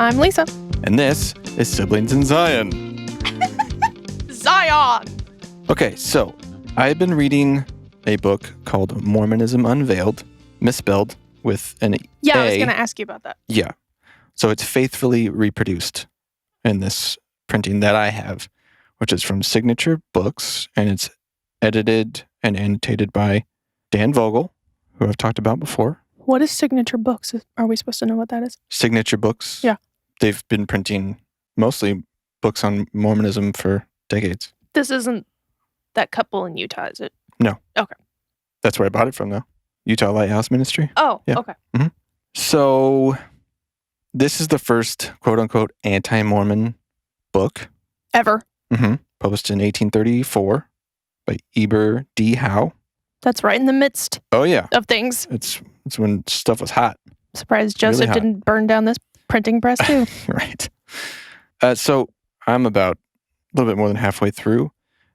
I'm Lisa. And this is Siblings in Zion. Zion! Okay, so I've been reading a book called Mormonism Unveiled, misspelled with an Yeah, A. I was going to ask you about that. Yeah. So it's faithfully reproduced in this printing that I have, which is from Signature Books, and it's edited and annotated by Dan Vogel, who I've talked about before. What is Signature Books? Are we supposed to know what that is? Signature Books. Yeah. They've been printing mostly books on Mormonism for decades. This isn't that couple in Utah, is it? No. Okay. That's where I bought it from, though. Utah Lighthouse Ministry. Oh, Yeah. Okay. Mm-hmm. So this is the first quote-unquote anti-Mormon book. Ever. Mm-hmm. Published in 1834 by Eber D. Howe. That's right in the midst Oh, yeah. of things. It's when stuff was hot. Surprised Joseph Really hot. didn't burn down this printing press, too. Right. So I'm about a little bit more than halfway through,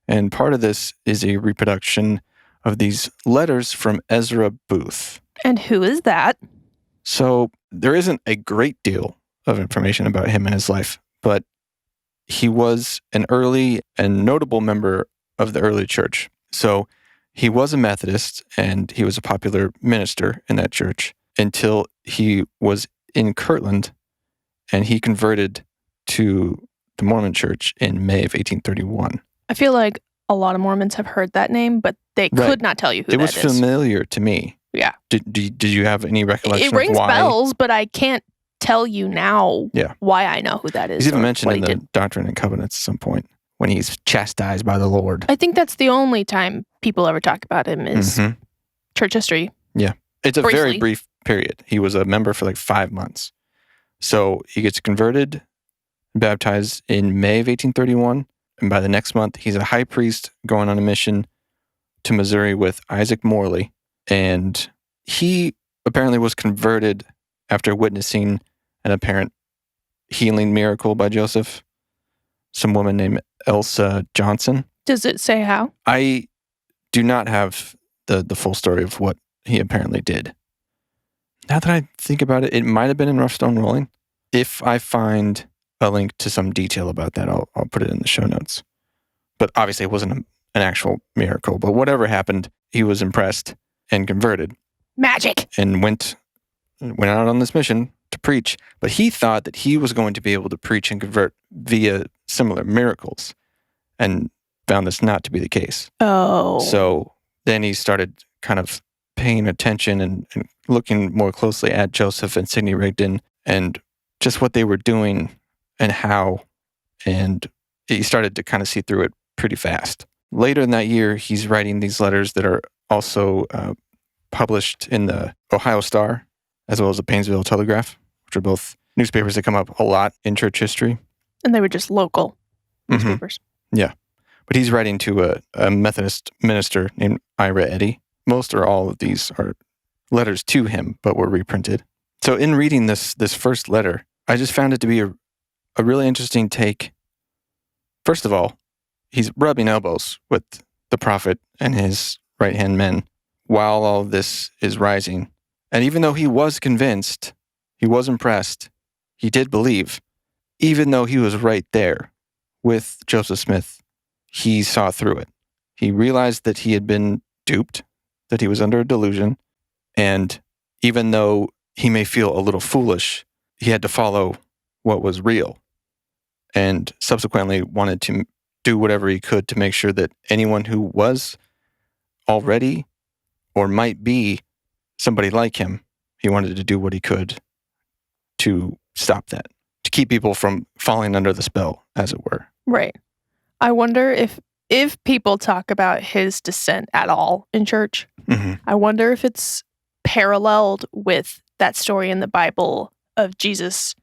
and part of this is a reproduction of these letters from Ezra Booth. And who is that? So there isn't a great deal of information about him and his life, but he was an early and notable member of the early church. So he was a Methodist, and he was a popular minister in that church until he was in Kirtland, and he converted to the Mormon church in May of 1831. I feel like a lot of Mormons have heard that name, but they Right. could not tell you who It that was is. familiar to me. Yeah. Did you have any recollection It rings of why? bells, but I can't tell you now Yeah. why I know who that is. He's even or mentioned what in he the did. Doctrine and Covenants at some point when he's chastised by the Lord. I think that's the only time people ever talk about him is Mhm. church history. It's a very Briefly. brief period. He was a member for like 5 months. So he gets converted, baptized in May of 1831. And by the next month, he's a high priest going on a mission to Missouri with Isaac Morley. And he apparently was converted after witnessing an apparent healing miracle by Joseph. Some woman named Elsa Johnson. Does it say how? I do not have the full story of what he apparently did. Now that I think about it, it might have been in Rough Stone Rolling. If I find a link to some detail about that, I'll put it in the show notes. But obviously it wasn't an actual miracle. But whatever happened, he was impressed and converted Magic. and went out on this mission to preach. But he thought that he was going to be able to preach and convert via similar miracles, and found this not to be the case. Oh. So then he started kind of paying attention and looking more closely at Joseph and Sidney Rigdon and just what they were doing and how. And he started to kind of see through it pretty fast. Later in that year, he's writing these letters that are also published in the Ohio Star as well as the Painesville Telegraph, which are both newspapers that come up a lot in church history. And they were just local Mhm. newspapers. But he's writing to a Methodist minister named Ira Eddy. Most or all of these are letters to him, but were reprinted. So in reading this first letter, I just found it to be a really interesting take. First of all, he's rubbing elbows with the prophet and his right-hand men while all of this is rising. And even though he was convinced, he was impressed, he did believe, even though he was right there with Joseph Smith, he saw through it. He realized that he had been duped, that he was under a delusion, and even though he may feel a little foolish, he had to follow what was real, and subsequently wanted to do whatever he could to make sure that anyone who was already or might be somebody like him, he wanted to do what he could to stop that, to keep people from falling under the spell, as it were. Right. I wonder if people talk about his descent at all in church. Mm-hmm. I wonder if it's paralleled with that story in the Bible of Jesus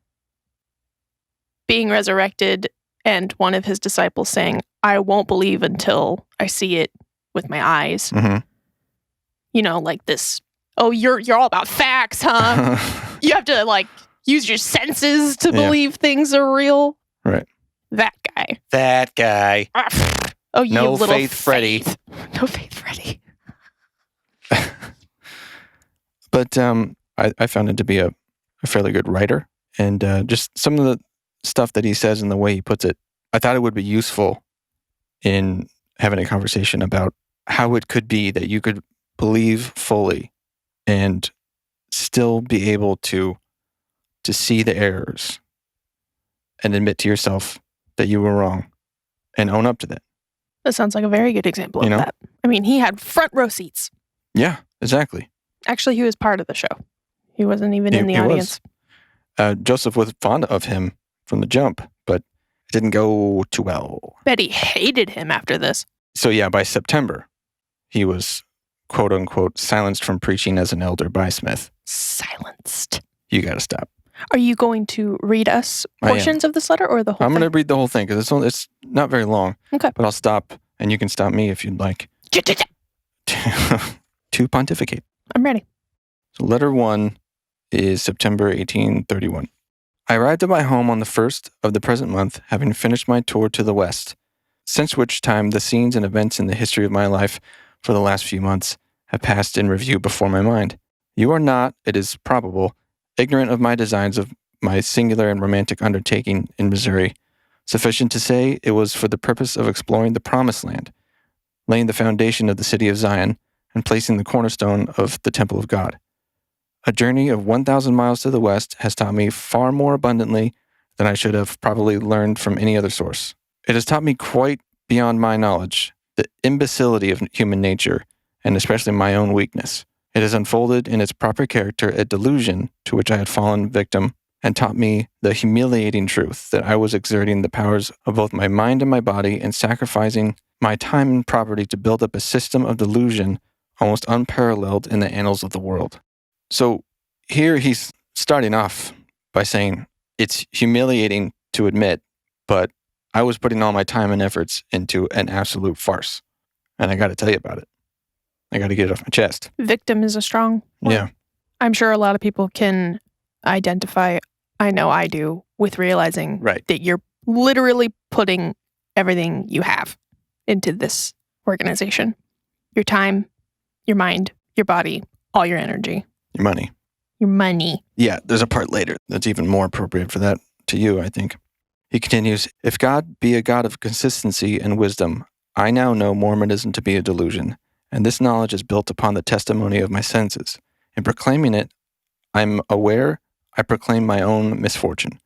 being resurrected and one of his disciples saying, I won't believe until I see it with my eyes. Mm-hmm. You know, like this, oh, you're all about facts, huh? You have to like use your senses to Yeah. believe things are real. Right. That guy. That guy. Oh, you No little faith, Freddy. No faith, Freddy. But I found him to be a fairly good writer. And just some of the stuff that he says and the way he puts it, I thought it would be useful in having a conversation about how it could be that you could believe fully and still be able to see the errors and admit to yourself that you were wrong and own up to that. That sounds like a very good example of that. I mean, he had front row seats. Yeah, exactly. Actually, he was part of the show. He wasn't even in the audience. Joseph was fond of him from the jump, but it didn't go too well. Betty hated him after this. So yeah, by September, he was quote unquote silenced from preaching as an elder by Smith. Silenced. You got to stop. Are you going to read us portions of this letter or the whole I'm thing? going to read the whole thing because it's not very long. Okay. But I'll stop and you can stop me if you'd like to pontificate. I'm ready. So letter 1 is September 1831. I arrived at my home on the 1st of the present month, having finished my tour to the west, since which time the scenes and events in the history of my life for the last few months have passed in review before my mind. You are not, it is probable, ignorant of my designs of my singular and romantic undertaking in Missouri. Sufficient to say, it was for the purpose of exploring the Promised Land, laying the foundation of the city of Zion, and placing the cornerstone of the temple of God. A journey of 1,000 miles to the west has taught me far more abundantly than I should have probably learned from any other source. It has taught me quite beyond my knowledge the imbecility of human nature, and especially my own weakness. It has unfolded in its proper character a delusion to which I had fallen victim, and taught me the humiliating truth that I was exerting the powers of both my mind and my body and sacrificing my time and property to build up a system of delusion almost unparalleled in the annals of the world. So here he's starting off by saying, it's humiliating to admit, but I was putting all my time and efforts into an absolute farce. And I got to tell you about it. I got to get it off my chest. Victim is a strong word. Yeah. I'm sure a lot of people can identify, I know I do, with realizing that you're literally putting everything you have into this organization. Your time, your mind, your body, all your energy. Your money. Your money. Yeah, there's a part later that's even more appropriate for that to you, I think. He continues, if God be a God of consistency and wisdom, I now know Mormonism to be a delusion, and this knowledge is built upon the testimony of my senses. In proclaiming it, I'm aware I proclaim my own misfortune,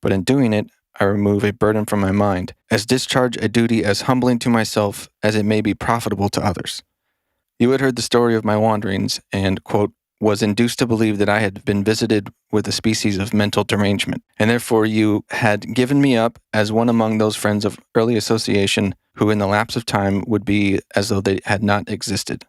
but in doing it, I remove a burden from my mind, as discharge a duty as humbling to myself as it may be profitable to others. You had heard the story of my wanderings and, quote, was induced to believe that I had been visited with a species of mental derangement, and therefore you had given me up as one among those friends of early association who in the lapse of time would be as though they had not existed,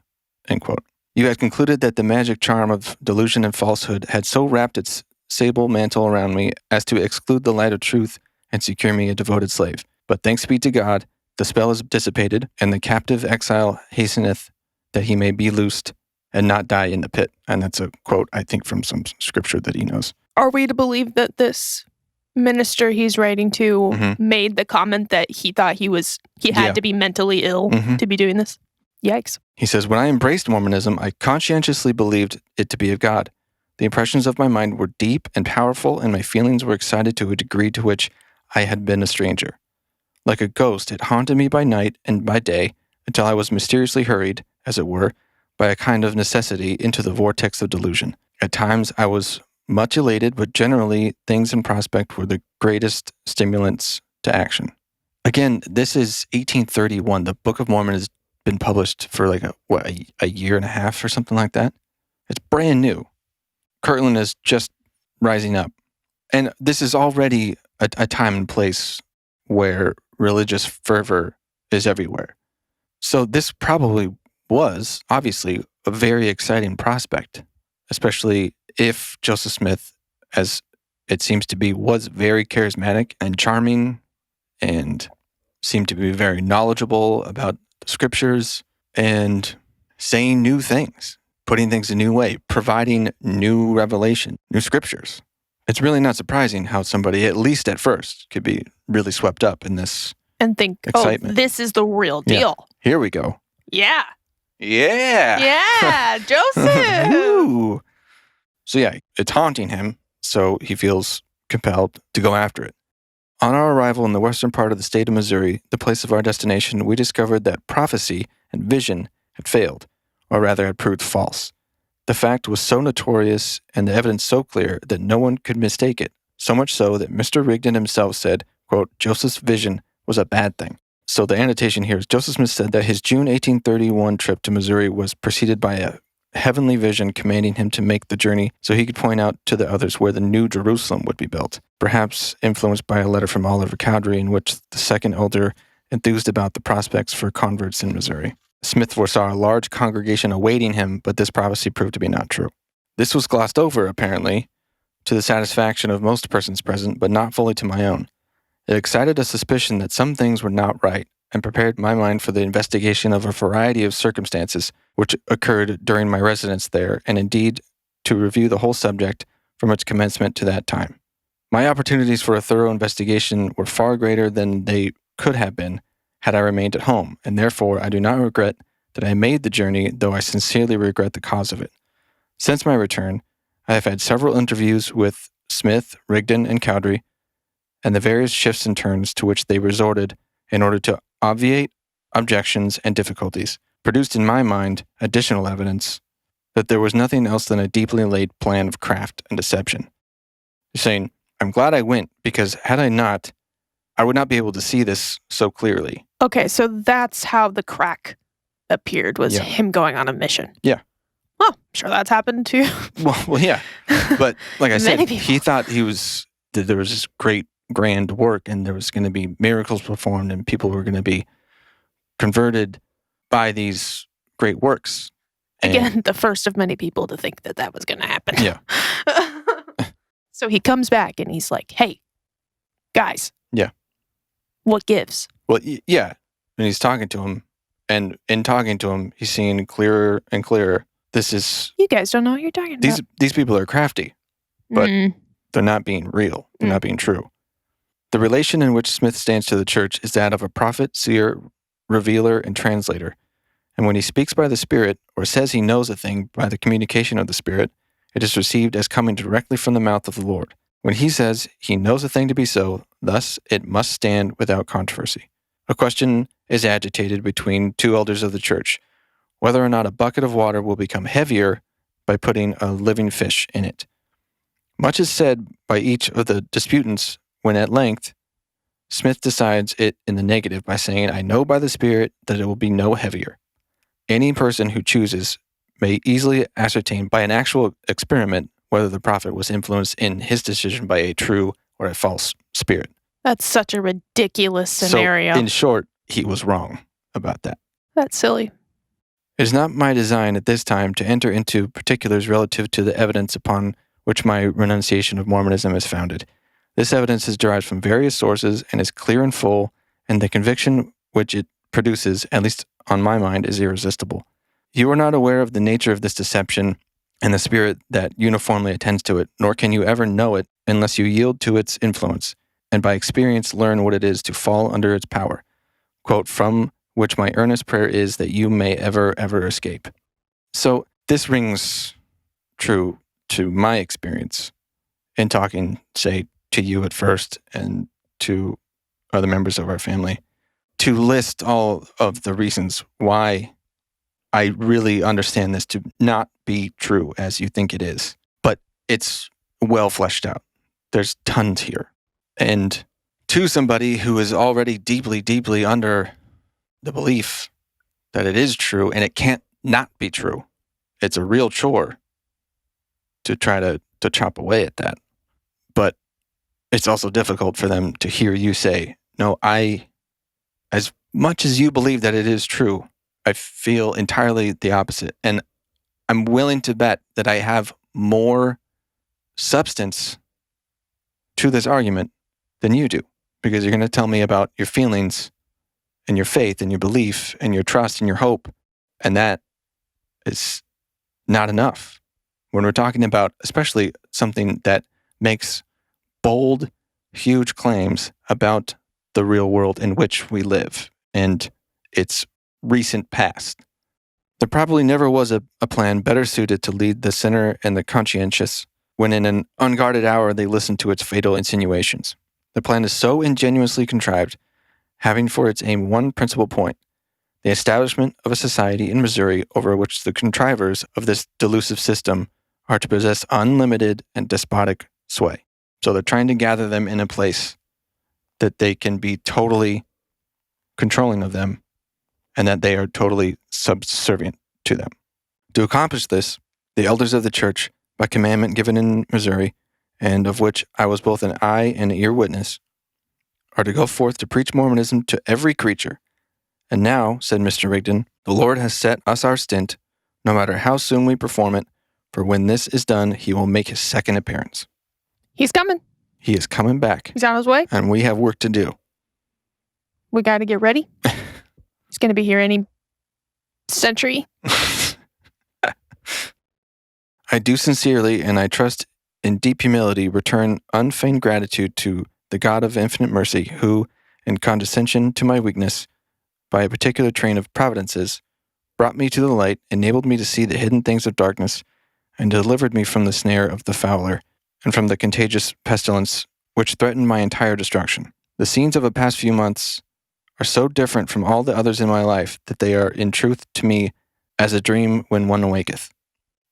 end quote. You had concluded that the magic charm of delusion and falsehood had so wrapped its sable mantle around me as to exclude the light of truth and secure me a devoted slave. But thanks be to God, the spell is dissipated, and the captive exile hasteneth that he may be loosed and not die in the pit. And that's a quote, I think, from some scripture that he knows. Are we to believe that this minister he's writing to made the comment that he thought he had to be mentally ill to be doing this? Yikes. He says, when I embraced Mormonism, I conscientiously believed it to be of God. The impressions of my mind were deep and powerful, and my feelings were excited to a degree to which I had been a stranger. Like a ghost, it haunted me by night and by day until I was mysteriously hurried, as it were, by a kind of necessity into the vortex of delusion. At times I was much elated, but generally things in prospect were the greatest stimulants to action. Again, this is 1831. The Book of Mormon has been published for like a year and a half or something like that. It's brand new. Kirtland is just rising up. And this is already a time and place where religious fervor is everywhere. So this probably was obviously a very exciting prospect, especially if Joseph Smith, as it seems to be, was very charismatic and charming and seemed to be very knowledgeable about the scriptures and saying new things, putting things a new way, providing new revelation, new scriptures. It's really not surprising how somebody, at least at first, could be really swept up in this and think, excitement. Oh, this is the real deal. Yeah. Here we go. Yeah. Yeah. Yeah, Joseph. So yeah, it's haunting him. So he feels compelled to go after it. On our arrival in the western part of the state of Missouri, the place of our destination, we discovered that prophecy and vision had failed, or rather had proved false. The fact was so notorious and the evidence so clear that no one could mistake it, so much so that Mr. Rigdon himself said, quote, Joseph's vision was a bad thing. So the annotation here is Joseph Smith said that his June 1831 trip to Missouri was preceded by a heavenly vision commanding him to make the journey so he could point out to the others where the New Jerusalem would be built, perhaps influenced by a letter from Oliver Cowdery in which the second elder enthused about the prospects for converts in Missouri. Smith foresaw a large congregation awaiting him, but this prophecy proved to be not true. This was glossed over, apparently, to the satisfaction of most persons present, but not fully to my own. It excited a suspicion that some things were not right, and prepared my mind for the investigation of a variety of circumstances which occurred during my residence there, and indeed to review the whole subject from its commencement to that time. My opportunities for a thorough investigation were far greater than they could have been had I remained at home, and therefore I do not regret that I made the journey, though I sincerely regret the cause of it. Since my return, I have had several interviews with Smith, Rigdon, and Cowdery, and the various shifts and turns to which they resorted in order to obviate objections and difficulties, produced in my mind additional evidence that there was nothing else than a deeply laid plan of craft and deception. You're saying, I'm glad I went, because had I not, I would not be able to see this so clearly. Okay, so that's how the crack appeared, was him going on a mission. Yeah. Oh, I'm sure that's happened too. Well, yeah. But like I said, Many he thought that there was this great, grand work, and there was going to be miracles performed, and people were going to be converted by these great works. Again, the first of many people to think that was going to happen. Yeah. So he comes back and he's like, hey, guys. Yeah. What gives? Well, yeah. And he's talking to him, and in talking to him, he's seeing clearer and clearer. You guys don't know what you're talking about. These people are crafty, but they're not being real. They're not being true. The relation in which Smith stands to the church is that of a prophet, seer, revealer, and translator. And when he speaks by the Spirit, or says he knows a thing by the communication of the Spirit, it is received as coming directly from the mouth of the Lord. When he says he knows a thing to be so, thus it must stand without controversy. A question is agitated between two elders of the church, whether or not a bucket of water will become heavier by putting a living fish in it. Much is said by each of the disputants when at length Smith decides it in the negative by saying, I know by the Spirit that it will be no heavier. Any person who chooses may easily ascertain by an actual experiment whether the prophet was influenced in his decision by a true or a false spirit. That's such a ridiculous scenario. So, in short, he was wrong about that. That's silly. It is not my design at this time to enter into particulars relative to the evidence upon which my renunciation of Mormonism is founded. This evidence is derived from various sources and is clear and full, and the conviction which it produces, at least on my mind, is irresistible. You are not aware of the nature of this deception and the spirit that uniformly attends to it, nor can you ever know it unless you yield to its influence, and by experience learn what it is to fall under its power. Quote, from which my earnest prayer is that you may ever escape. So this rings true to my experience in talking, say, to you at first and to other members of our family, to list all of the reasons why I really understand this to not be true as you think it is. But it's well fleshed out. There's tons here. And to somebody who is already deeply, deeply under the belief that it is true and it can't not be true, it's a real chore to try to chop away at that. But it's also difficult for them to hear you say, no, as much as you believe that it is true, I feel entirely the opposite. And I'm willing to bet that I have more substance to this argument than you do, because you're going to tell me about your feelings and your faith and your belief and your trust and your hope. And that is not enough when we're talking about especially something that makes bold, huge claims about the real world in which we live and its recent past. There probably never was a plan better suited to lead the sinner and the conscientious when in an unguarded hour they listen to its fatal insinuations. The plan is so ingenuously contrived, having for its aim one principal point, the establishment of a society in Missouri over which the contrivers of this delusive system are to possess unlimited and despotic sway. So they're trying to gather them in a place that they can be totally controlling of them and that they are totally subservient to them. To accomplish this, the elders of the church, by commandment given in Missouri, and of which I was both an eye and ear witness, are to go forth to preach Mormonism to every creature. And now, said Mr. Rigdon, the Lord has set us our stint, no matter how soon we perform it, for when this is done, he will make his second appearance. He's coming. He is coming back. He's on his way. And we have work to do. We got to get ready. He's going to be here any century. I do sincerely, and I trust in deep humility, return unfeigned gratitude to the God of infinite mercy, who, in condescension to my weakness, by a particular train of providences, brought me to the light, enabled me to see the hidden things of darkness, and delivered me from the snare of the fowler, and from the contagious pestilence which threatened my entire destruction. The scenes of the past few months are so different from all the others in my life that they are in truth to me as a dream when one awaketh.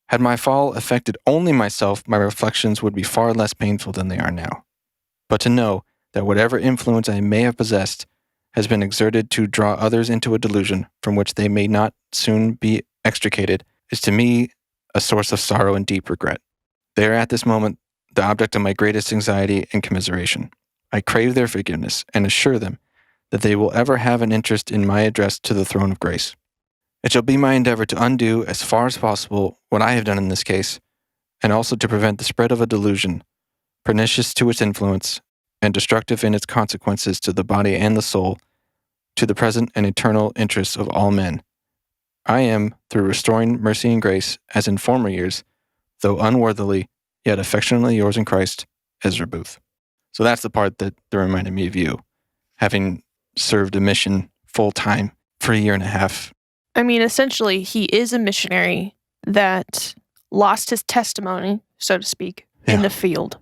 Had my fall affected only myself, my reflections would be far less painful than they are now. But to know that whatever influence I may have possessed has been exerted to draw others into a delusion from which they may not soon be extricated is to me a source of sorrow and deep regret. They are at this moment the object of my greatest anxiety and commiseration. I crave their forgiveness and assure them that they will ever have an interest in my address to the throne of grace. It shall be my endeavor to undo as far as possible what I have done in this case, and also to prevent the spread of a delusion, pernicious to its influence, and destructive in its consequences to the body and the soul, to the present and eternal interests of all men. I am, through restoring mercy and grace, as in former years, though unworthily, yet affectionately yours in Christ, Ezra Booth. So that's the part that reminded me of you, having served a mission full-time for 1.5 years. I mean, essentially, he is a missionary that lost his testimony, so to speak, in the field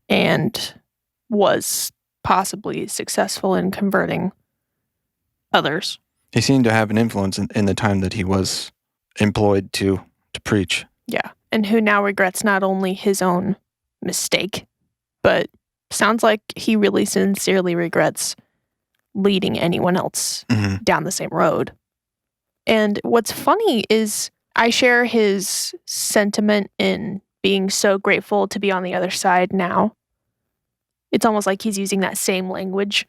and was possibly successful in converting others. He seemed to have an influence in the time that he was employed to preach. Yeah, and who now regrets not only his own mistake, but sounds like he really sincerely regrets leading anyone else down the same road. And what's funny is I share his sentiment in being so grateful to be on the other side now. It's almost like he's using that same language.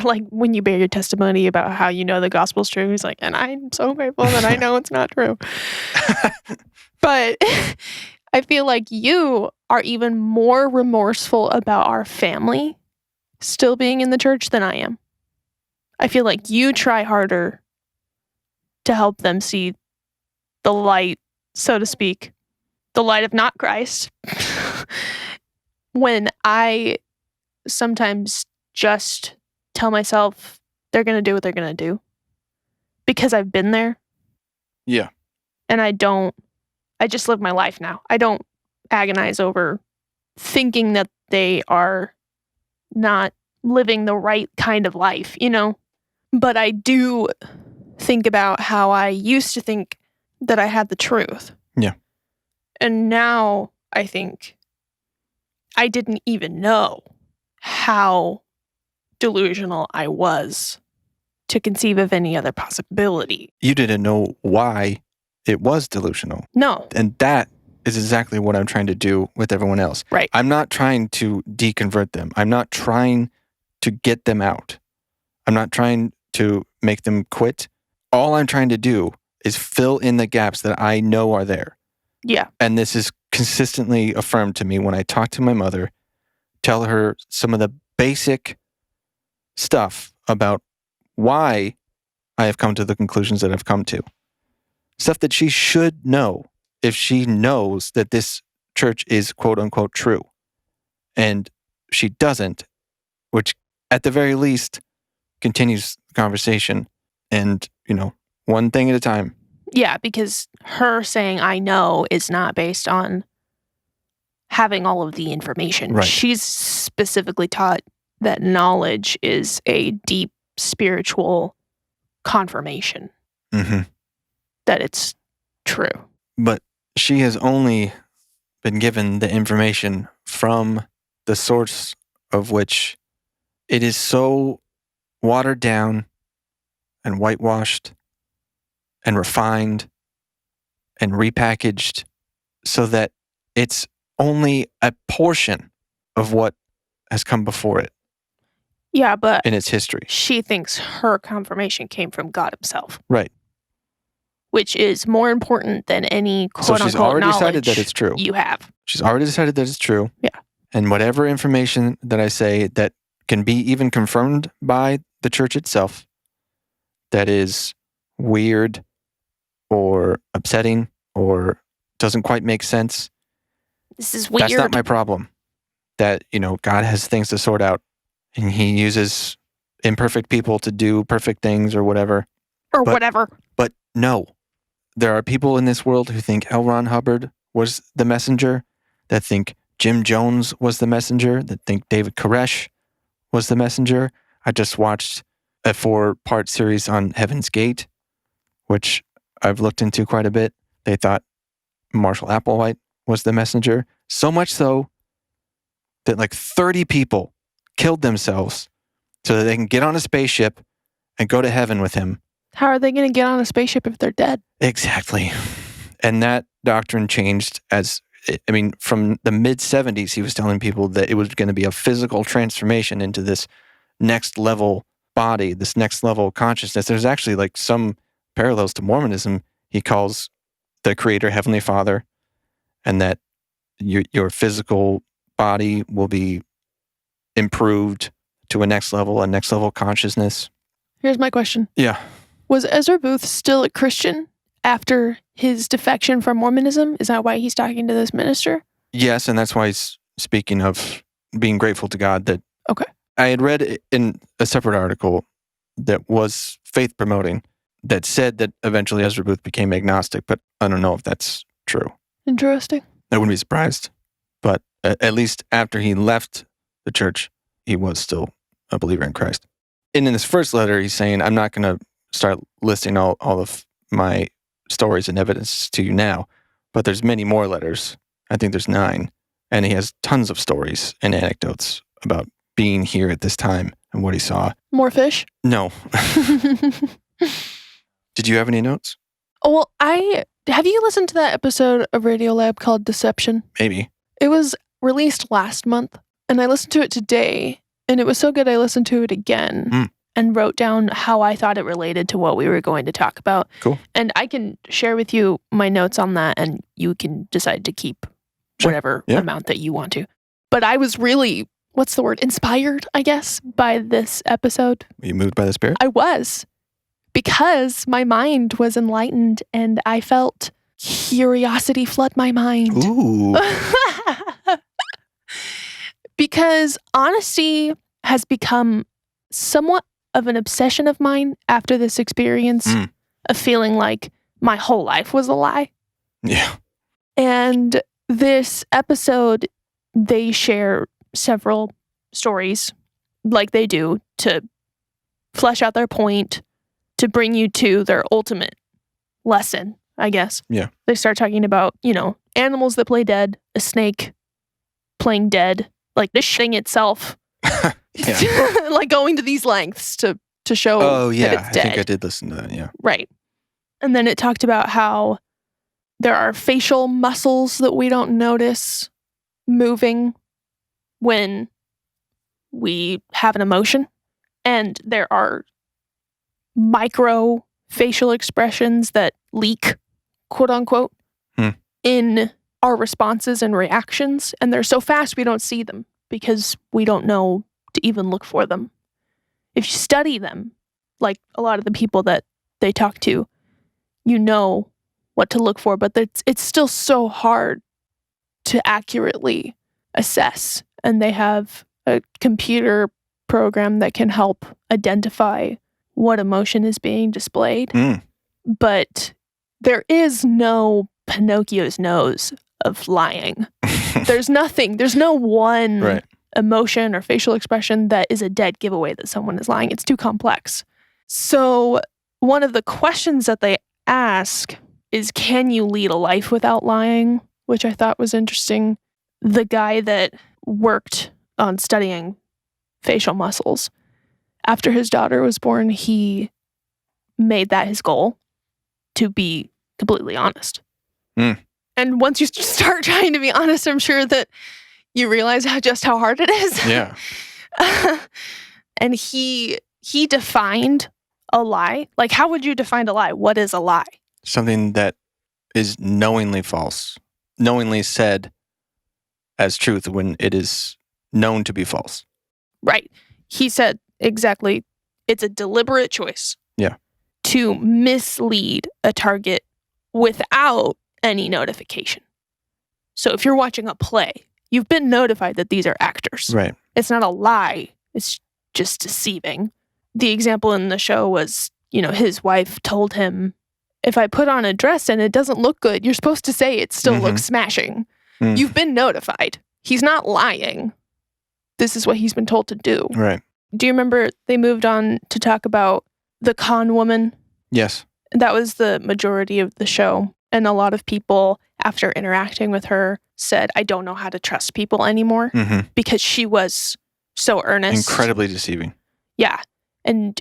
Like when you bear your testimony about how you know the gospel's true, he's like, and I'm so grateful that I know it's not true. But I feel like you are even more remorseful about our family still being in the church than I am. I feel like you try harder to help them see the light, so to speak, the light of not Christ. When I sometimes just tell myself they're going to do what they're going to do because I've been there. Yeah. And I just live my life now. I don't agonize over thinking that they are not living the right kind of life, you know? But I do think about how I used to think that I had the truth. Yeah. And now I think I didn't even know how delusional I was to conceive of any other possibility. You didn't know why it was delusional. No. And that is exactly what I'm trying to do with everyone else. Right. I'm not trying to deconvert them. I'm not trying to get them out. I'm not trying to make them quit. All I'm trying to do is fill in the gaps that I know are there. Yeah. And this is consistently affirmed to me when I talk to my mother, tell her some of the basic stuff about why I have come to the conclusions that I've come to. Stuff that she should know if she knows that this church is quote unquote true. And she doesn't, which at the very least continues the conversation and, one thing at a time. Yeah, because her saying I know is not based on having all of the information. Right. She's specifically taught that knowledge is a deep spiritual confirmation Mm-hmm. that it's true. But she has only been given the information from the source of which it is so watered down and whitewashed and refined and repackaged so that it's only a portion of what has come before it Yeah, but in its history. she thinks her confirmation came from God himself, Right. which is more important than any So quote-unquote she's already knowledge decided that it's true. you have. She's already decided that it's true. Yeah. And whatever information that I say that can be even confirmed by the church itself that is weird or upsetting or doesn't quite make sense, This is weird. that's not my problem. That, God has things to sort out and he uses imperfect people to do perfect things or whatever. or whatever. But no, there are people in this world who think L. Ron Hubbard was the messenger, that think Jim Jones was the messenger, that think David Koresh was the messenger. I just watched a 4-part series on Heaven's Gate, which I've looked into quite a bit. They thought Marshall Applewhite was the messenger. So much so that like 30 people killed themselves so that they can get on a spaceship and go to heaven with him. How are they going to get on a spaceship if they're dead? Exactly. And that doctrine changed from the mid-70s, he was telling people that it was going to be a physical transformation into this next level body, this next level consciousness. There's actually like some parallels to Mormonism. He calls the Creator Heavenly Father, and that your physical body will be improved to a next level consciousness. Here's my question. Yeah. Was Ezra Booth still a Christian after his defection from Mormonism? Is that why he's talking to this minister? Yes, and that's why he's speaking of being grateful to God that... Okay. I had read in a separate article that was faith promoting that said that eventually Ezra Booth became agnostic, but I don't know if that's true. Interesting. I wouldn't be surprised. But at least after he left the church, he was still a believer in Christ. And in his first letter, he's saying, I'm not going to start listing all of my stories and evidence to you now, but there's many more letters. I think there's 9. And he has tons of stories and anecdotes about being here at this time and what he saw. More fish? No. Did you have any notes? Well, have you listened to that episode of Radiolab called Deception? Maybe. It was released last month, and I listened to it today, and it was so good I listened to it again and wrote down how I thought it related to what we were going to talk about. Cool. And I can share with you my notes on that, and you can decide to keep whatever amount that you want to. But I was really, inspired, I guess, by this episode. Were you moved by the Spirit? I was. Because my mind was enlightened and I felt curiosity flood my mind. Ooh. Because honesty has become somewhat of an obsession of mine after this experience of feeling like my whole life was a lie. Yeah. And this episode, they share several stories like they do to flesh out their point, to bring you to their ultimate lesson, I guess. Yeah. They start talking about, animals that play dead, a snake playing dead, like this thing itself. Yeah. Like going to these lengths to show that it's dead. I think I did listen to that, yeah. Right. And then it talked about how there are facial muscles that we don't notice moving when we have an emotion. And there are micro facial expressions that leak, quote unquote, in our responses and reactions. And they're so fast we don't see them because we don't know to even look for them. If you study them, like a lot of the people that they talk to, you know what to look for, but it's still so hard to accurately assess. And they have a computer program that can help identify what emotion is being displayed. But there is no Pinocchio's nose of lying. There's nothing. There's no one Right. emotion or facial expression that is a dead giveaway that someone is lying. It's too complex. So one of the questions that they ask is, can you lead a life without lying? Which I thought was interesting. The guy that worked on studying facial muscles, after his daughter was born, he made that his goal to be completely honest. And once you start trying to be honest, I'm sure that you realize how hard it is. Yeah. And he defined a lie. Like, how would you define a lie? What is a lie? Something that is knowingly false, knowingly said as truth when it is known to be false. Right. He said exactly, it's a deliberate choice. Yeah. To mislead a target without any notification. So if you're watching a play, you've been notified that these are actors. Right. It's not a lie. It's just deceiving. The example in the show was, his wife told him, if I put on a dress and it doesn't look good, you're supposed to say it still looks smashing. You've been notified. He's not lying. This is what he's been told to do. Right. Do you remember they moved on to talk about the con woman? Yes. That was the majority of the show. And a lot of people, after interacting with her, said, I don't know how to trust people anymore because she was so earnest. Incredibly deceiving. Yeah. And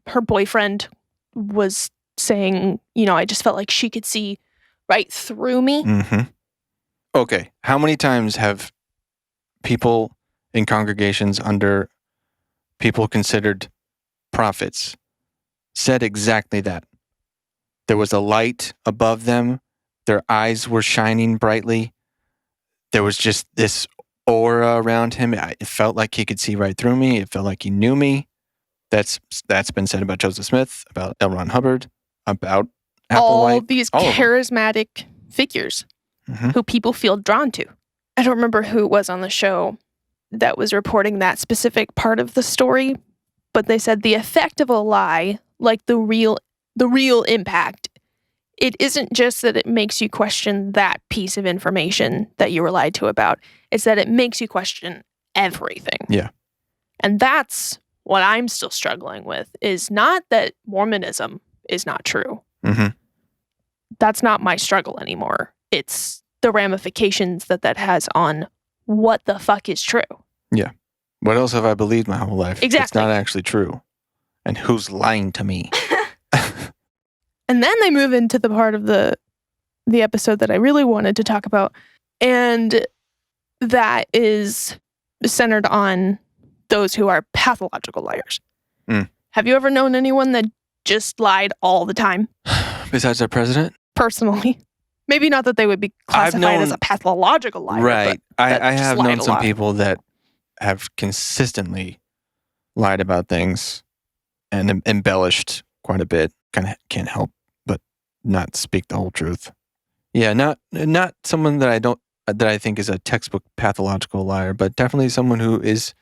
her boyfriend was saying, I just felt like she could see right through me. Okay. How many times have people in congregations under people considered prophets said exactly that? There was a light above them. Their eyes were shining brightly. There was just this aura around him. It felt like he could see right through me. It felt like he knew me. That's been said about Joseph Smith, about L. Ron Hubbard, about all these charismatic figures who people feel drawn to. I don't remember who it was on the show that was reporting that specific part of the story, but they said the effect of a lie, like the real impact, it isn't just that it makes you question that piece of information that you were lied to about. It's that it makes you question everything. Yeah. And that's what I'm still struggling with, is not that Mormonism is not true. That's not my struggle anymore. It's the ramifications that has on what the fuck is true. Yeah. What else have I believed my whole life? Exactly. It's not actually true. And who's lying to me? And then they move into the part of the episode that I really wanted to talk about. And that is centered on those who are pathological liars. Have you ever known anyone that just lied all the time? Besides our president? Personally. Maybe not that they would be classified as a pathological liar. Right. I have known some lot. people that have consistently lied about things and embellished quite a bit. Kind of can't help but not speak the whole truth. Yeah, not someone that I think is a textbook pathological liar, but definitely someone who is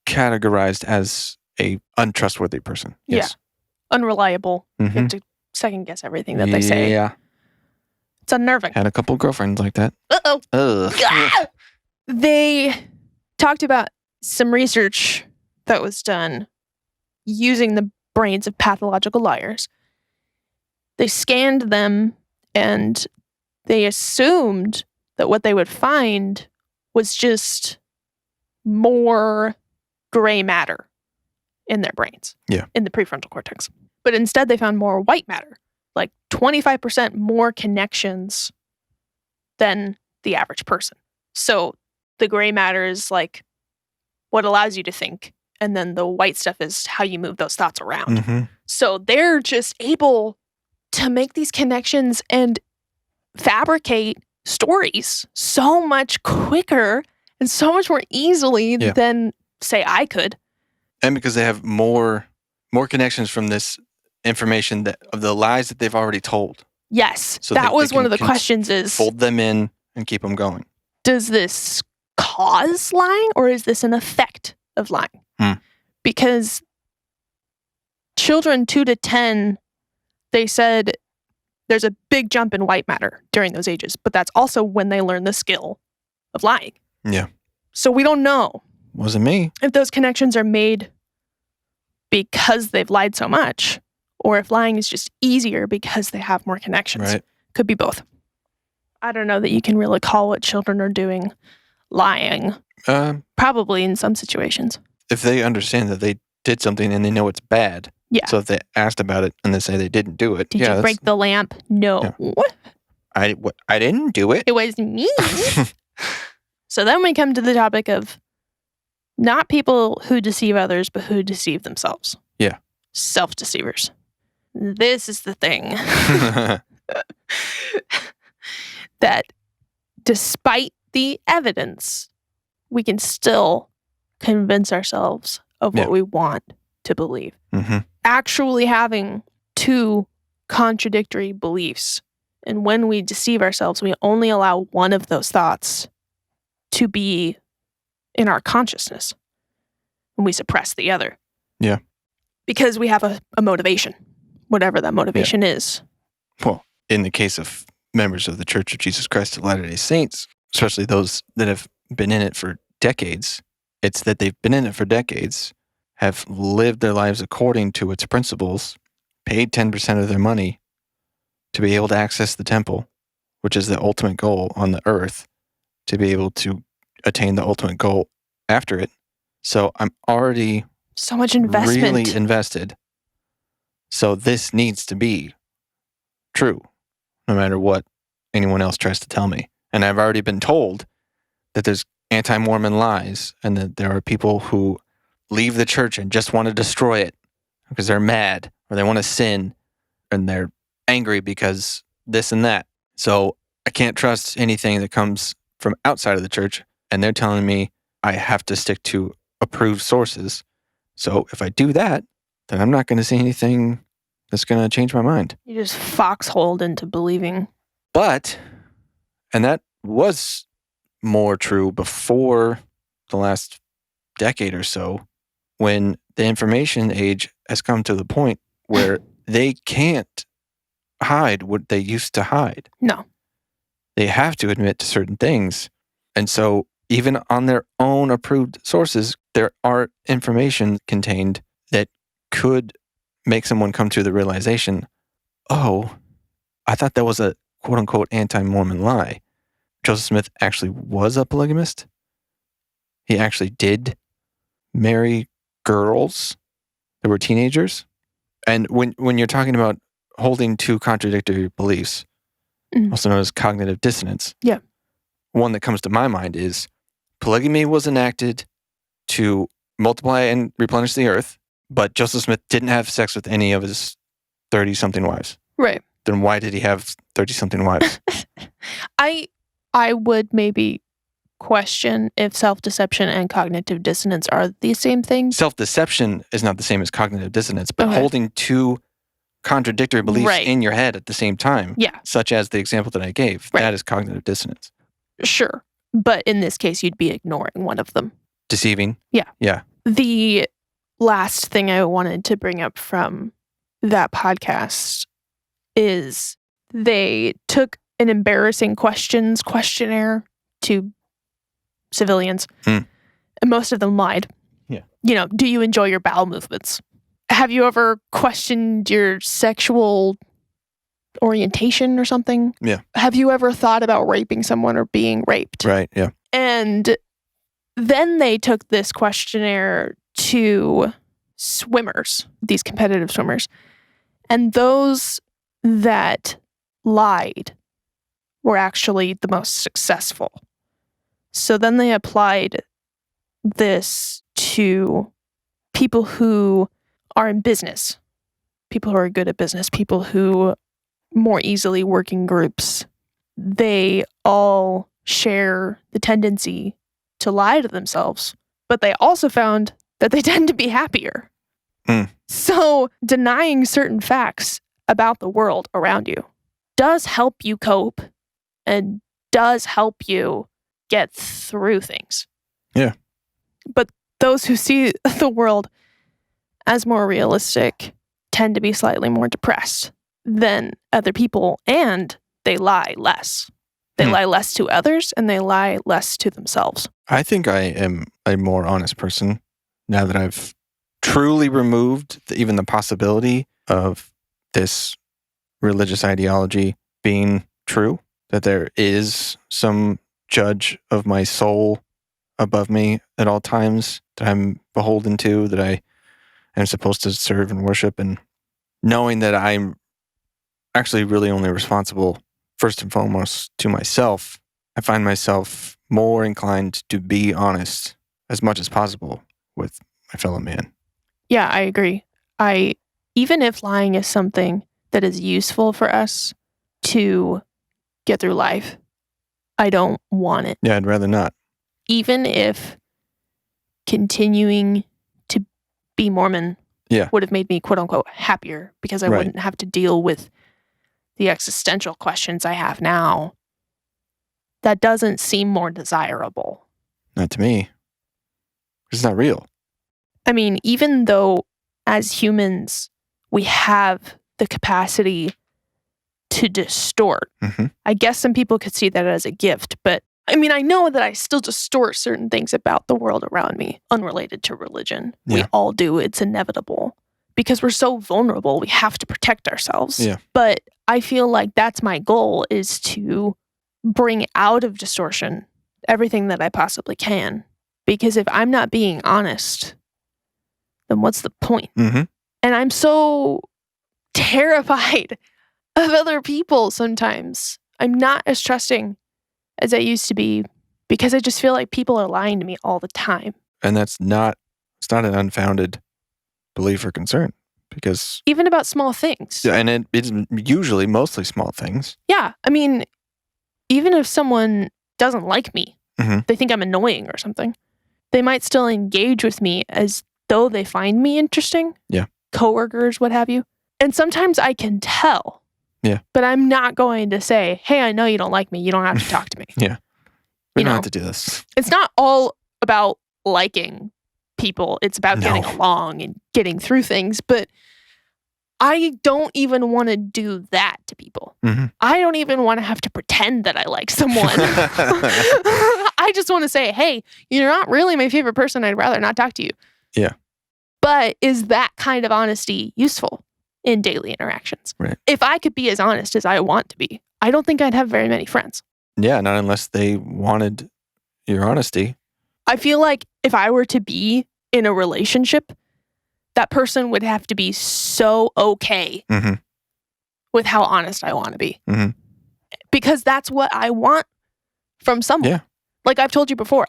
categorized as a untrustworthy person. Yes. Yeah. Unreliable. You have to second guess everything that they say. Yeah. It's unnerving. Had a couple girlfriends like that. Uh-oh. They talked about some research that was done using the brains of pathological liars. They scanned them and they assumed that what they would find was just more gray matter in their brains. Yeah. In the prefrontal cortex. But instead they found more white matter. Like 25% more connections than the average person. So the gray matter is like what allows you to think. And then the white stuff is how you move those thoughts around. So they're just able to make these connections and fabricate stories so much quicker and so much more easily than, say, I could. And because they have more connections from this information of the lies that they've already told. Yes. So that was one of the questions is... Fold them in and keep them going. Does this cause lying or is this an effect of lying? Because children 2 to 10, they said there's a big jump in white matter during those ages, but that's also when they learn the skill of lying. Yeah. So we don't know Wasn't me. if those connections are made because they've lied so much, or if lying is just easier because they have more connections. Right. Could be both. I don't know that you can really call what children are doing lying. Probably in some situations. If they understand that they did something and they know it's bad. Yeah. So if they asked about it and they say they didn't do it. Did you break the lamp? No. I didn't do it. It was me. So then we come to the topic of not people who deceive others, but who deceive themselves. Yeah. Self-deceivers. This is the thing. That despite the evidence, we can still convince ourselves of what we want to believe. Mm-hmm. Actually having two contradictory beliefs. And when we deceive ourselves, we only allow one of those thoughts to be in our consciousness. And we suppress the other. Yeah. Because we have a motivation, whatever that motivation is. Well, in the case of members of the Church of Jesus Christ of Latter-day Saints, especially those that have been in it for decades, it's that they've been in it for decades, have lived their lives according to its principles, paid 10% of their money to be able to access the temple, which is the ultimate goal on the earth, to be able to attain the ultimate goal after it. So I'm already so much investment. Really invested. So this needs to be true, no matter what anyone else tries to tell me. And I've already been told that there's anti-Mormon lies and that there are people who leave the church and just want to destroy it because they're mad or they want to sin and they're angry because this and that. So I can't trust anything that comes from outside of the church. And they're telling me I have to stick to approved sources. So if I do that, then I'm not going to see anything that's going to change my mind. You just foxholed into believing. But, and that was more true before the last decade or so, when the information age has come to the point where they can't hide what they used to hide. No. They have to admit to certain things. And so even on their own approved sources, there are information contained that could make someone come to the realization, oh, I thought that was a quote-unquote anti-Mormon lie. Joseph Smith actually was a polygamist. He actually did marry girls that were teenagers. And when you're talking about holding two contradictory beliefs, also known as cognitive dissonance, one that comes to my mind is polygamy was enacted to multiply and replenish the earth, but Joseph Smith didn't have sex with any of his 30-something wives. Right. Then why did he have 30-something wives? I would maybe question if self-deception and cognitive dissonance are the same thing. Self-deception is not the same as cognitive dissonance, but holding two contradictory beliefs in your head at the same time, such as the example that I gave, that is cognitive dissonance. Sure. But in this case, you'd be ignoring one of them. Deceiving? Yeah. Yeah. The last thing I wanted to bring up from that podcast is they took an embarrassing questions questionnaire to civilians, and most of them lied. Yeah. You know, do you enjoy your bowel movements? Have you ever questioned your sexual orientation or something? Yeah. Have you ever thought about raping someone or being raped? Right, yeah. And then they took this questionnaire to swimmers, these competitive swimmers. And those that lied were actually the most successful. So then they applied this to people who are in business, people who are good at business, people who more easily work in groups. They all share the tendency to lie to themselves, but they also found that they tend to be happier. So denying certain facts about the world around you does help you cope and does help you get through things. Yeah. But those who see the world as more realistic tend to be slightly more depressed than other people, and they lie less. They lie less to others and they lie less to themselves. I think I am a more honest person now that I've truly removed even the possibility of this religious ideology being true, that there is some judge of my soul above me at all times that I'm beholden to, that I am supposed to serve and worship, and knowing that I'm actually really only responsible first and foremost to myself. I find myself more inclined to be honest as much as possible with my fellow man. Yeah, I agree. Even if lying is something that is useful for us to get through life, I don't want it. Yeah, I'd rather not. Even if continuing to be Mormon would have made me, quote unquote, happier because I wouldn't have to deal with the existential questions I have now, that doesn't seem more desirable. Not to me. It's not real. I mean, even though as humans, we have the capacity to distort, I guess some people could see that as a gift, but I mean, I know that I still distort certain things about the world around me, unrelated to religion. Yeah. We all do. It's inevitable. Because we're so vulnerable, we have to protect ourselves. Yeah. But I feel like that's my goal, is to bring out of distortion everything that I possibly can. Because if I'm not being honest, then what's the point? And I'm so terrified of other people sometimes. I'm not as trusting as I used to be because I just feel like people are lying to me all the time. And it's not an unfounded belief or concern, because even about small things. And it's usually mostly small things. Yeah. I mean, even if someone doesn't like me, they think I'm annoying or something, they might still engage with me as though they find me interesting. Yeah. Coworkers, what have you. And sometimes I can tell. Yeah. But I'm not going to say, hey, I know you don't like me. You don't have to talk to me. Yeah. We don't have to do this. It's not all about liking people. It's about getting along and getting through things. But I don't even want to do that to people. I don't even want to have to pretend that I like someone. I just want to say, hey, you're not really my favorite person. I'd rather not talk to you. Yeah. But is that kind of honesty useful in daily interactions? Right. If I could be as honest as I want to be, I don't think I'd have very many friends. Yeah, not unless they wanted your honesty. I feel like if I were to be in a relationship, that person would have to be so okay with how honest I want to be. Because that's what I want from someone. Yeah. Like I've told you before,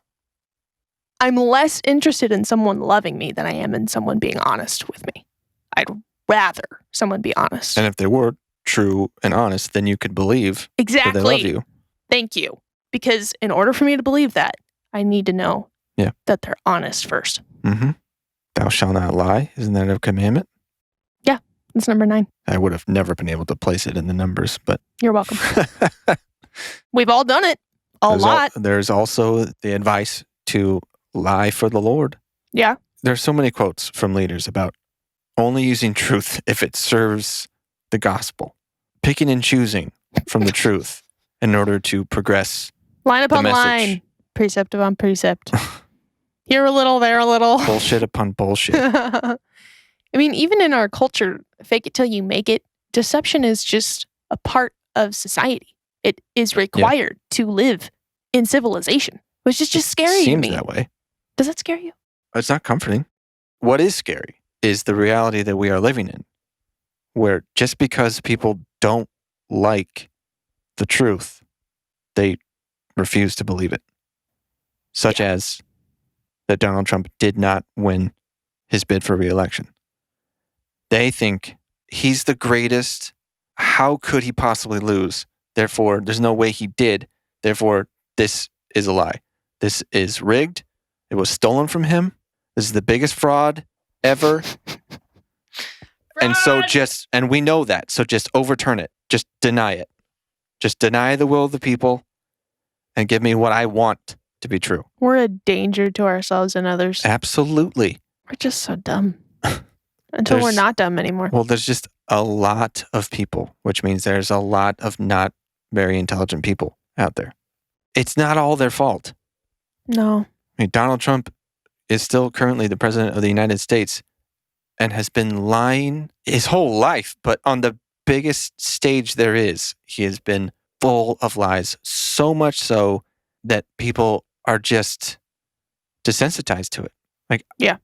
I'm less interested in someone loving me than I am in someone being honest with me. I'd rather someone be honest. And if they were true and honest, then you could believe that they love you. Thank you. Because in order for me to believe that, I need to know that they're honest first. Thou shalt not lie. Isn't that a commandment? Yeah, it's number 9. I would have never been able to place it in the numbers, but... You're welcome. We've all done it. A lot. There's also the advice to lie for the Lord. Yeah. There's so many quotes from leaders about only using truth if it serves the gospel. Picking and choosing from the truth in order to progress line upon line. Precept upon precept. Here a little, there a little. Bullshit upon bullshit. I mean, even in our culture, fake it till you make it, deception is just a part of society. It is required to live in civilization, which is just scary to me. Seems that way. Does that scare you? It's not comforting. What is scary is the reality that we are living in, where just because people don't like the truth, they refuse to believe it. Such as that Donald Trump did not win his bid for re-election. They think he's the greatest. How could he possibly lose? Therefore, there's no way he did. Therefore, this is a lie. This is rigged. It was stolen from him. This is the biggest fraud ever. And so and we know that. So just overturn it. Just deny it. Just deny the will of the people and give me what I want to be true. We're a danger to ourselves and others. Absolutely. We're just so dumb. Until we're not dumb anymore. Well, there's just a lot of people, which means there's a lot of not very intelligent people. out there. It's not all their fault. No. I mean, Donald Trump is still currently the president of the United States and has been lying his whole life, but on the biggest stage there is, he has been full of lies, so much so that people are just desensitized to it. Like, Yeah.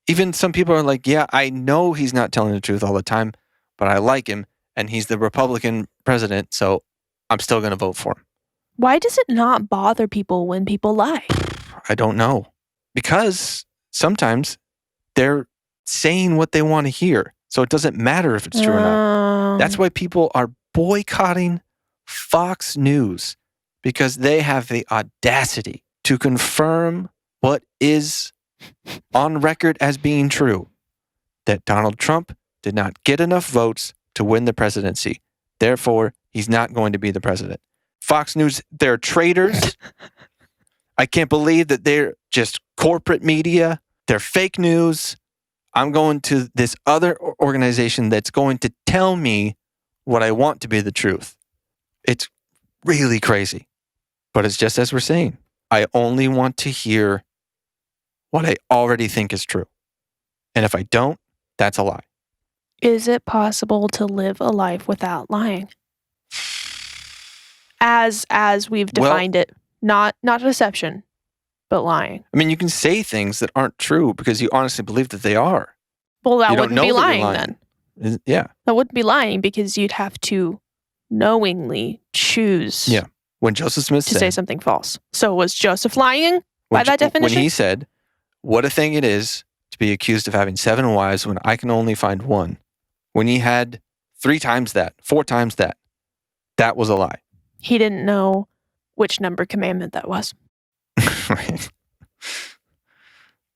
Even some people are like, yeah, I know he's not telling the truth all the time, but I like him, and he's the Republican president, so I'm still going to vote for him. Why does it not bother people when people lie? I don't know. Because sometimes they're saying what they want to hear, so it doesn't matter if it's true or not. That's why people are boycotting Fox News, because they have the audacity to confirm what is on record as being true, that Donald Trump did not get enough votes to win the presidency. Therefore, he's not going to be the president. Fox News, they're traitors. I can't believe that they're just corporate media. They're fake news. I'm going to this other organization that's going to tell me what I want to be the truth. It's really crazy. But it's just as we're saying. I only want to hear what I already think is true. And if I don't, that's a lie. Is it possible to live a life without lying? As we've defined it. Not deception, but lying. I mean, you can say things that aren't true because you honestly believe that they are. Well, that You don't wouldn't know be that you're lying lying. then. Yeah. That wouldn't be lying because you'd have to knowingly choose Yeah. When Joseph Smith to said, say something false. So was Joseph lying by that definition? when he said, what a thing it is to be accused of having 7 wives when I can only find one. When he had 3 times that, 4 times that, that was a lie. He didn't know which number commandment that was. Right.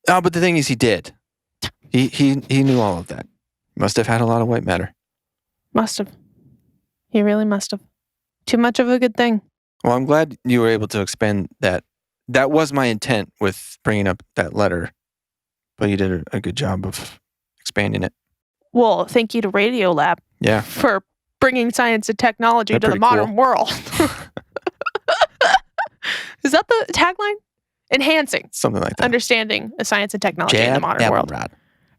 Oh, but the thing is, he did. He knew all of that. Must have had a lot of white matter. Must have. He really must have. Too much of a good thing. Well, I'm glad you were able to expand that. That was my intent with bringing up that letter, but you did a good job of expanding it. Well, thank you to Radiolab for bringing science and technology to the modern world. Is that the tagline? Enhancing. Something like that. Understanding of science and technology in the modern world.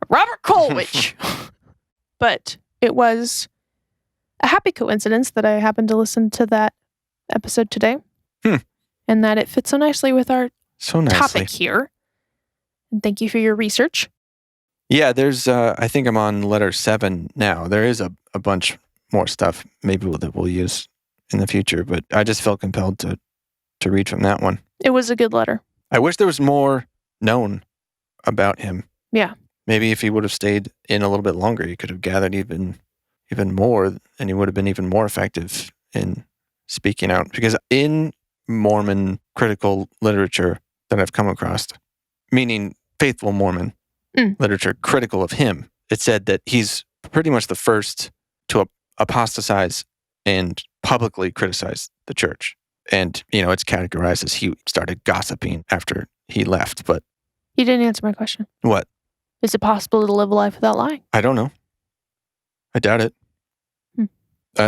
Robert Colwich. But it was a happy coincidence that I happened to listen to that episode today. And that it fits so nicely with our topic here. And thank you for your research. Yeah, there's, I think I'm on letter 7 now. There is a bunch more stuff maybe that we'll use in the future, but I just felt compelled to read from that one. It was a good letter. I wish there was more known about him. Yeah. Maybe if he would have stayed in a little bit longer, he could have gathered even more, and he would have been even more effective in speaking out. Because in Mormon critical literature that I've come across, meaning faithful Mormon literature critical of him, it said that he's pretty much the first to apostatize and publicly criticize the church. And, it's categorized as he started gossiping after he left. But you didn't answer my question. What? Is it possible to live a life without lying? I don't know. I doubt it.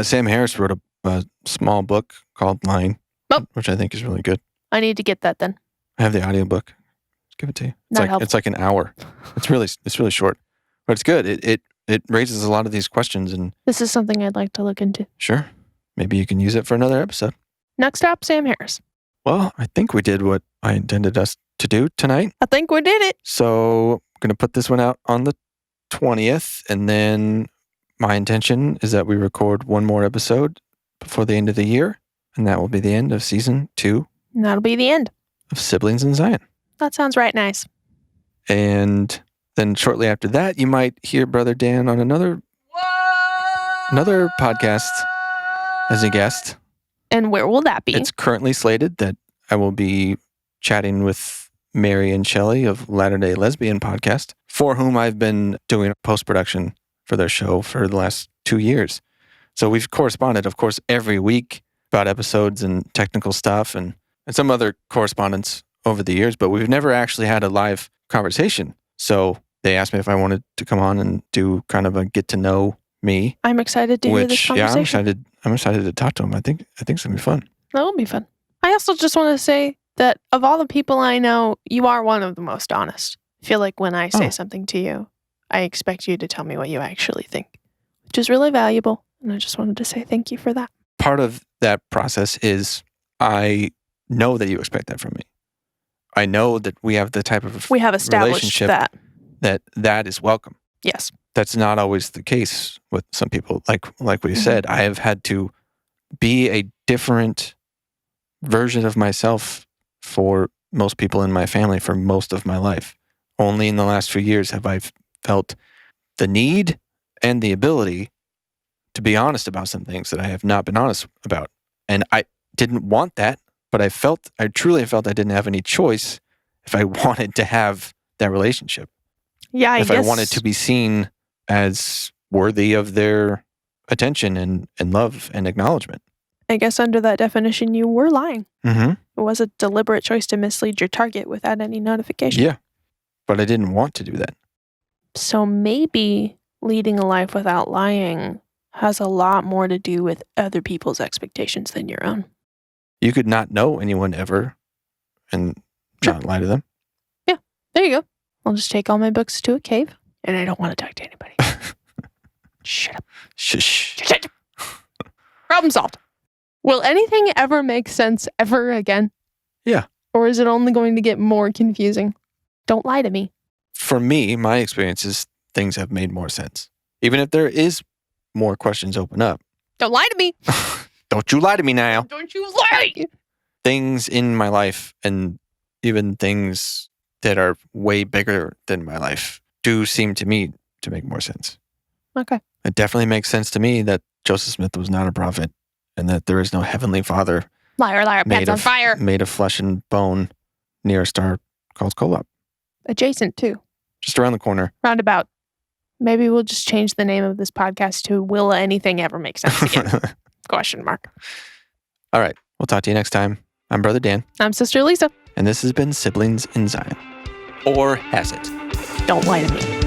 Sam Harris wrote a small book called Lying, which I think is really good. I need to get that then. I have the audiobook. Let's give it to you. It's like an hour. It's really short, but it's good. It raises a lot of these questions, and this is something I'd like to look into. Sure. Maybe you can use it for another episode. Next up, Sam Harris. Well, I think we did what I intended us to do tonight. I think we did it. So I'm going to put this one out on the 20th, and then my intention is that we record one more episode before the end of the year, and that will be the end of season 2. And that'll be the end of Siblings in Zion. That sounds right nice. And then shortly after that, you might hear Brother Dan on another podcast as a guest. And where will that be? It's currently slated that I will be chatting with Mary and Shelley of Latter-day Lesbian Podcast, for whom I've been doing post-production for their show for the last 2 years. So we've corresponded, of course, every week about episodes and technical stuff and some other correspondence over the years, but we've never actually had a live conversation. So they asked me if I wanted to come on and do kind of a get to know me. I'm excited to hear this conversation. I'm excited to talk to him. I think it's gonna be fun. That will be fun. I also just want to say that of all the people I know, you are one of the most honest. I feel like when I say something to you, I expect you to tell me what you actually think, which is really valuable. And I just wanted to say thank you for that. Part of that process is I know that you expect that from me. I know that we have the type of We have established relationship that is welcome. Yes. That's not always the case with some people. Like we said, I have had to be a different version of myself for most people in my family for most of my life. Only in the last few years have I felt the need and the ability to be honest about some things that I have not been honest about. And I didn't want that, but I truly felt I didn't have any choice if I wanted to have that relationship. Yeah, I guess. I wanted to be seen as worthy of their attention and love and acknowledgement. I guess under that definition, you were lying. Mm-hmm. It was a deliberate choice to mislead your target without any notification. Yeah, but I didn't want to do that. So maybe leading a life without lying has a lot more to do with other people's expectations than your own. You could not know anyone ever and not lie to them. Yeah, there you go. I'll just take all my books to a cave, and I don't want to talk to anybody. Shut up. Shush. Problem solved. Will anything ever make sense ever again? Yeah. Or is it only going to get more confusing? Don't lie to me. For me, my experiences, things have made more sense. Even if there is more questions open up. Don't lie to me. Don't you lie to me now. Don't you lie. Things in my life and even things that are way bigger than my life do seem to me to make more sense. Okay. It definitely makes sense to me that Joseph Smith was not a prophet and that there is no heavenly father. Liar, liar, pants on fire. Made of flesh and bone near a star called Kolob. Adjacent too. Just around the corner. Roundabout. Maybe we'll just change the name of this podcast to Will Anything Ever Make Sense Again? Question mark. All right. We'll talk to you next time. I'm Brother Dan. I'm Sister Lisa. And this has been Siblings in Zion. Or has it? Don't lie to me.